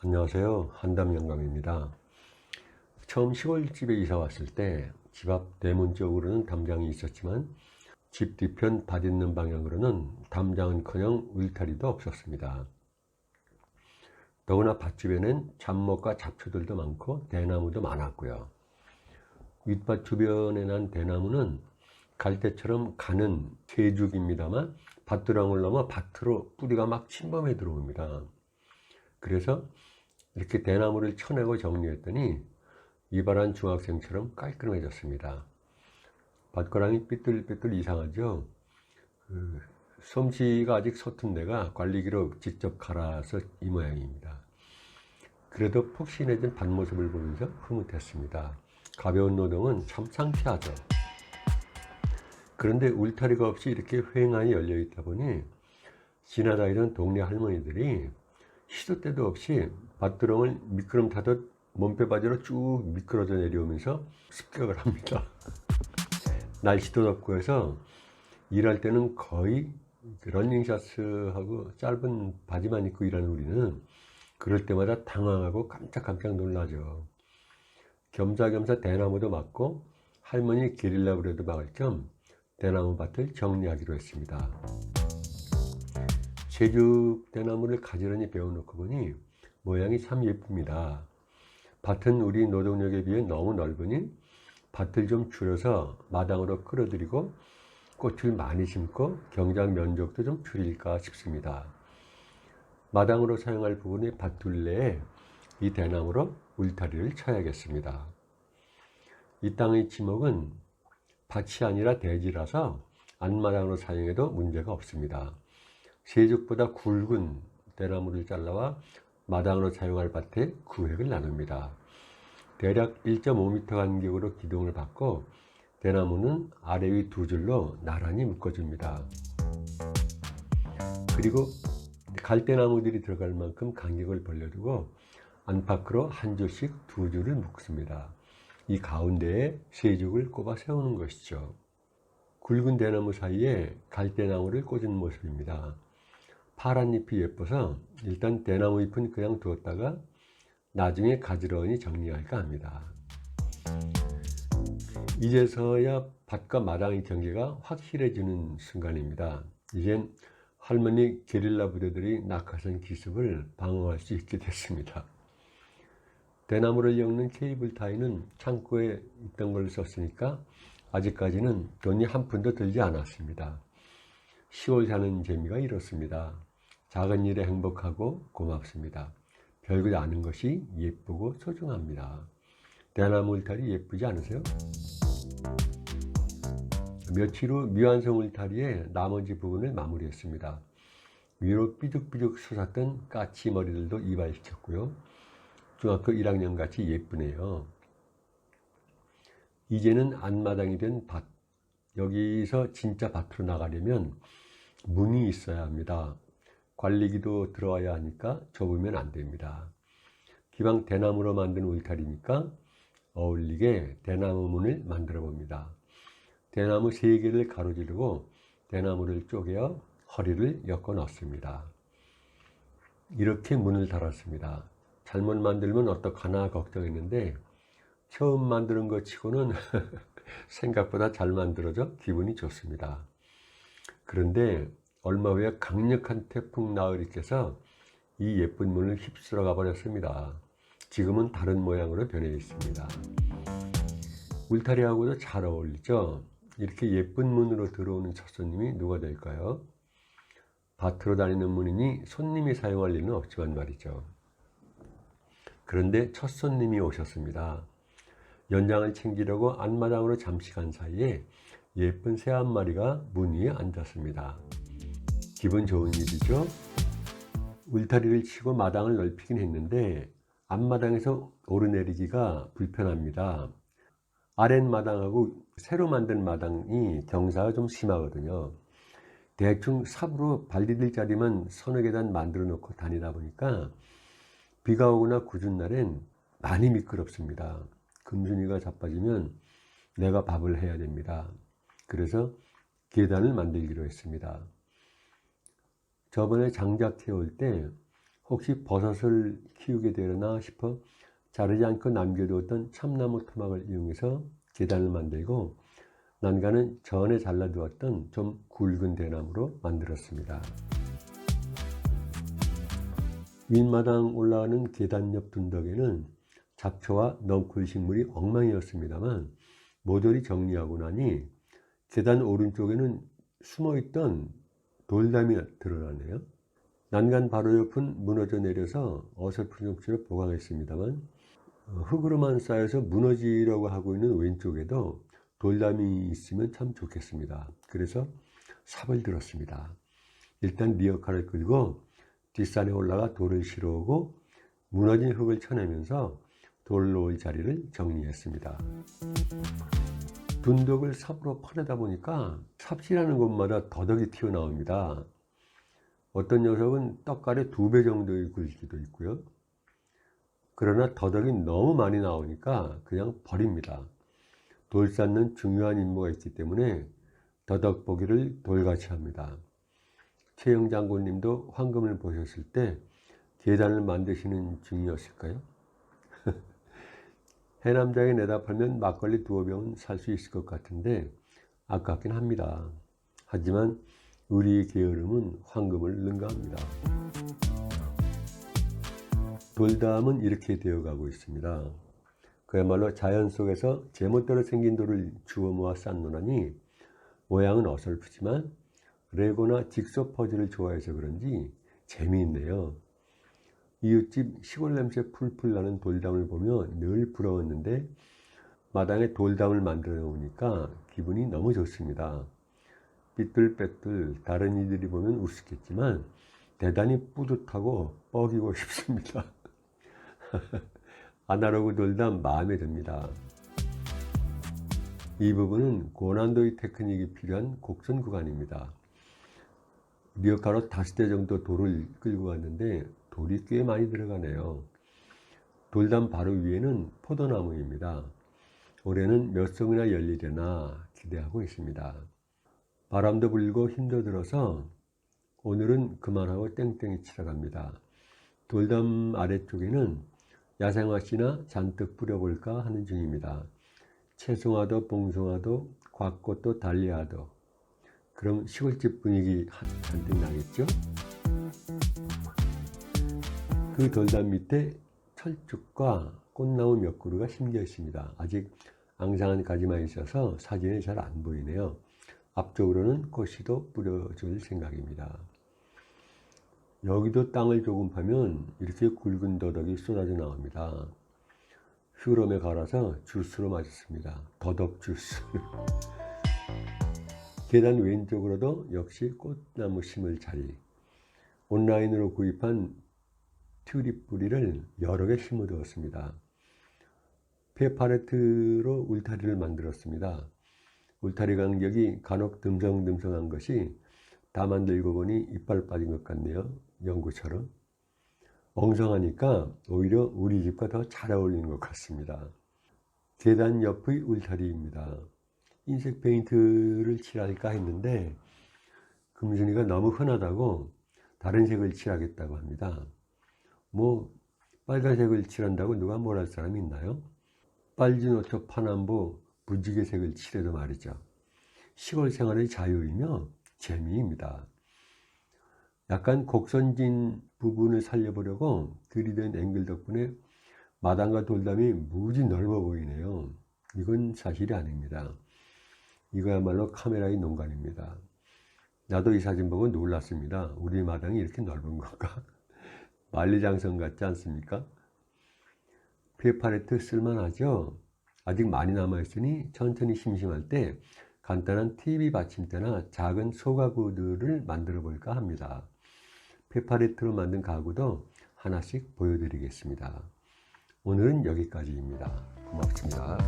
안녕하세요. 한담영감입니다. 처음 시골집에 이사 왔을 때 집 앞 대문 쪽으로는 담장이 있었지만 집 뒤편 밭 있는 방향으로는 담장은커녕 울타리도 없었습니다. 더구나 밭주변엔 잡목과 잡초들도 많고 대나무도 많았고요. 윗밭 주변에 난 대나무는 갈대처럼 가는 세죽입니다만 밭두렁을 넘어 밭으로 뿌리가 막 침범해 들어옵니다. 그래서 이렇게 대나무를 쳐내고 정리했더니 이발한 중학생처럼 깔끔해졌습니다. 밭고랑이 삐뚤삐뚤 이상하죠. 솜씨가 아직 서툰 데가 관리기로 직접 갈아서 이 모양입니다. 그래도 푹신해진 밭모습을 보면서 흐뭇했습니다. 가벼운 노동은 참 상쾌하죠. 그런데 울타리가 없이 이렇게 휑하니 열려있다 보니 지나다니던 동네 할머니들이 시도 때도 없이 밭두렁을 미끄럼 타듯 몸빼바지로 쭉 미끄러져 내려오면서 습격을 합니다. 날씨도 덥고 해서 일할 때는 거의 러닝샷하고 짧은 바지만 입고 일하는 우리는 그럴 때마다 당황하고 깜짝깜짝 놀라죠. 겸사겸사 대나무도 막고 할머니 게릴라 불에도 막을 겸 대나무 밭을 정리하기로 했습니다. 제죽 대나무를 가지런히 베어놓고 보니 모양이 참 예쁩니다. 밭은 우리 노동력에 비해 너무 넓으니 밭을 좀 줄여서 마당으로 끌어들이고 꽃을 많이 심고 경작 면적도 좀 줄일까 싶습니다. 마당으로 사용할 부분의 밭 둘레에 이 대나무로 울타리를 쳐야겠습니다. 이 땅의 지목은 밭이 아니라 대지라서 안마당으로 사용해도 문제가 없습니다. 세죽보다 굵은 대나무를 잘라와 마당으로 사용할 밭에 구획을 나눕니다. 대략 1.5m 간격으로 기둥을 받고 대나무는 아래 위 두 줄로 나란히 묶어줍니다. 그리고 갈대나무들이 들어갈 만큼 간격을 벌려두고 안팎으로 한 줄씩 두 줄을 묶습니다. 이 가운데에 세죽을 꼽아 세우는 것이죠. 굵은 대나무 사이에 갈대나무를 꽂은 모습입니다. 파란 잎이 예뻐서 일단 대나무 잎은 그냥 두었다가 나중에 가지런히 정리할까 합니다. 이제서야 밭과 마당의 경계가 확실해지는 순간입니다. 이젠 할머니 게릴라 부대들이 낙하산 기습을 방어할 수 있게 됐습니다. 대나무를 엮는 케이블 타이는 창고에 있던 걸 썼으니까 아직까지는 돈이 한 푼도 들지 않았습니다. 시골 사는 재미가 이렇습니다. 작은 일에 행복하고 고맙습니다. 별것 아는 것이 예쁘고 소중합니다. 대나무 울타리 예쁘지 않으세요? 며칠 후 미완성 울타리의 나머지 부분을 마무리했습니다. 위로 삐죽삐죽 솟았던 까치 머리들도 이발시켰고요. 중학교 1학년 같이 예쁘네요. 이제는 안마당이 된 밭. 여기서 진짜 밭으로 나가려면 문이 있어야 합니다. 관리기도 들어와야 하니까 좁으면 안 됩니다. 기왕 대나무로 만든 울타리니까 어울리게 대나무 문을 만들어 봅니다. 대나무 3개를 가로지르고 대나무를 쪼개어 허리를 엮어 넣습니다. 이렇게 문을 달았습니다. 잘못 만들면 어떡하나 걱정했는데 처음 만드는 것 치고는 생각보다 잘 만들어져 기분이 좋습니다. 그런데 얼마 후에 강력한 태풍 나으리 께서 이 예쁜 문을 휩쓸어 가버렸습니다. 지금은 다른 모양으로 변해 있습니다. 울타리하고도 잘 어울리죠? 이렇게 예쁜 문으로 들어오는 첫 손님이 누가 될까요? 밭으로 다니는 문이니 손님이 사용할 일은 없지만 말이죠. 그런데 첫 손님이 오셨습니다. 연장을 챙기려고 안마당으로 잠시 간 사이에 예쁜 새 한 마리가 문 위에 앉았습니다. 기분 좋은 일이죠. 울타리를 치고 마당을 넓히긴 했는데 앞마당에서 오르내리기가 불편합니다. 아랫마당하고 새로 만든 마당이 경사가 좀 심하거든요. 대충 삽으로 발 디딜 자리만 서너 계단 만들어 놓고 다니다 보니까 비가 오거나 궂은 날엔 많이 미끄럽습니다. 금순이가 자빠지면 내가 밥을 해야 됩니다. 그래서 계단을 만들기로 했습니다. 저번에 장작해 올 때 혹시 버섯을 키우게 되려나 싶어 자르지 않고 남겨두었던 참나무 토막을 이용해서 계단을 만들고 난간은 전에 잘라두었던 좀 굵은 대나무로 만들었습니다. 윗마당 올라가는 계단 옆 둔덕에는 잡초와 넝쿨 식물이 엉망이었습니다만 모조리 정리하고 나니 계단 오른쪽에는 숨어있던 돌담이 드러나네요. 난간 바로 옆은 무너져 내려서 어설픈 형태로 보강했습니다만 흙으로만 쌓여서 무너지려고 하고 있는 왼쪽에도 돌담이 있으면 참 좋겠습니다. 그래서 삽을 들었습니다. 일단 리어카를 끌고 뒷산에 올라가 돌을 실어오고 무너진 흙을 쳐내면서 돌 놓을 자리를 정리했습니다. 둔덕을 삽으로 파내다 보니까 삽질하는 곳마다 더덕이 튀어나옵니다. 어떤 녀석은 떡갈의 2배 정도의 굵기도 있고요. 그러나 더덕이 너무 많이 나오니까 그냥 버립니다. 돌 쌓는 중요한 임무가 있기 때문에 더덕 보기를 돌같이 합니다. 최영 장군님도 황금을 보셨을 때 계단을 만드시는 중이었을까요? 해남장에 내다 팔면 막걸리 2병은 살 수 있을 것 같은데 아깝긴 합니다. 하지만 우리의 게으름은 황금을 능가합니다. 돌담은 이렇게 되어가고 있습니다. 그야말로 자연 속에서 제멋대로 생긴 돌을 주워 모아 쌓노라니 모양은 어설프지만 레고나 직소 퍼즐을 좋아해서 그런지 재미있네요. 이웃집 시골 냄새 풀풀 나는 돌담을 보며 늘 부러웠는데 마당에 돌담을 만들어 놓으니까 기분이 너무 좋습니다. 삐뚤빼뚤 다른 이들이 보면 우습겠지만 대단히 뿌듯하고 뻐기고 싶습니다. 아날로그 돌담 마음에 듭니다. 이 부분은 고난도의 테크닉이 필요한 곡선 구간입니다. 리어카로 5대 정도 돌을 끌고 왔는데 돌이 꽤 많이 들어가네요. 돌담 바로 위에는 포도나무입니다. 올해는 몇 송이나 열리려나 기대하고 있습니다. 바람도 불고 힘도 들어서 오늘은 그만하고 땡땡이 치러 갑니다. 돌담 아래쪽에는 야생화씨나 잔뜩 뿌려볼까 하는 중입니다. 채송화도 봉송화도 곽꽃도 달리아도. 그럼 시골집 분위기 잔뜩 나겠죠? 그 돌담 밑에 철쭉과 꽃나무 몇 그루가 심겨 있습니다. 아직 앙상한 가지만 있어서 사진에 잘 안 보이네요. 앞쪽으로는 꽃씨도 뿌려줄 생각입니다. 여기도 땅을 조금 파면 이렇게 굵은 더덕이 쏟아져 나옵니다. 휴롬에 갈아서 주스로 마셨습니다. 더덕 주스. 계단 왼쪽으로도 역시 꽃나무 심을 자리. 온라인으로 구입한 튤립 뿌리를 여러 개 심어두었습니다. 페파레트로 울타리를 만들었습니다. 울타리 간격이 간혹 듬성듬성한 것이 다 만들고 보니 이빨 빠진 것 같네요. 연구처럼. 엉성하니까 오히려 우리 집과 더 잘 어울리는 것 같습니다. 계단 옆의 울타리입니다. 흰색 페인트를 칠할까 했는데 금순이가 너무 흔하다고 다른 색을 칠하겠다고 합니다. 뭐 빨간색을 칠한다고 누가 뭘 할 사람이 있나요? 빨주노초 파남보 무지개색을 칠해도 말이죠. 시골 생활의 자유이며 재미입니다. 약간 곡선진 부분을 살려보려고 들이댄 앵글 덕분에 마당과 돌담이 무지 넓어 보이네요. 이건 사실이 아닙니다. 이거야말로 카메라의 농간입니다. 나도 이 사진 보고 놀랐습니다. 우리 마당이 이렇게 넓은 건가? 만리장성 같지 않습니까? 페파레트 쓸만하죠? 아직 많이 남아있으니 천천히 심심할 때 간단한 TV 받침대나 작은 소가구들을 만들어 볼까 합니다. 페파레트로 만든 가구도 하나씩 보여드리겠습니다. 오늘은 여기까지입니다. 고맙습니다.